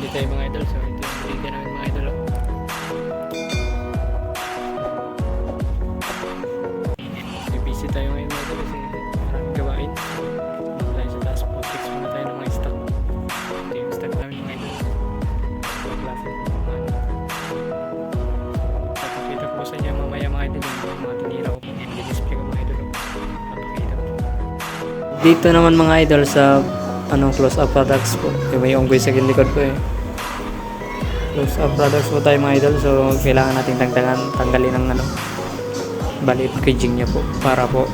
Hindi tayo mga idol, so ito yung video namin mga idol. May busy tayo ngayon mga idol kasi maraming gawain. Muna tayo sa taas po, fix muna tayo ng mga stock. Ito yung stock namin mga idol. Mga klase ng mga ano. Papakita ko sa inyo mamaya mga idol yung mga tinira ko po. Mag-display ko mga idol. Papakita ko. Dito naman mga idol sa close up products po. May unggoy sa likod po eh. Close up products po tayo mga idol. So kailangan nating tanggalin ng balit caging niya po para po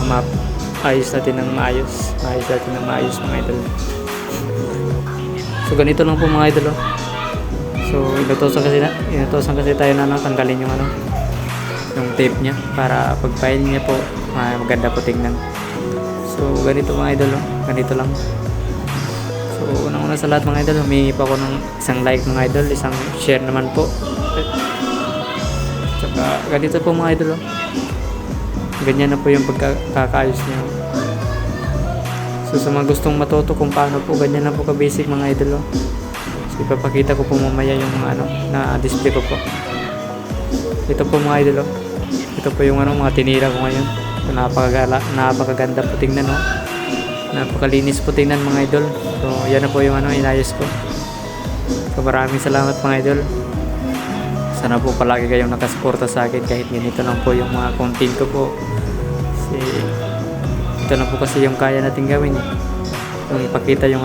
maayos natin ng maayos. Maayos natin ng maayos mga idol. So ganito lang po mga idol. So inutosan kasi tayo na tanggalin yung yung tape niya para pag file niya po maganda po tingnan. So ganito mga idol. Ganito lang. So unang-una sa lahat mga idol, humingi pa ako ng isang like mga idol, isang share naman po. Tsaka ganito po mga idol. Ganyan na po yung pagkakaayos niya. So sa mga gustong matuto kung paano po, ganyan na po ka-basic mga idol. So ipapakita ko po mamaya yung na display ko po. Ito po mga idol. Ito po yung mga tinira ko ngayon. So, napakaganda po tingnan napakalinis po tingnan mga idol. So yan na po yung inayos ko. So maraming salamat mga idol. Sana po palagi kayong nakasuporta sa akin kahit ganito lang po yung mga content ko po. Kasi ito na po kasi yung kaya natin gawin. Yung ipakita yung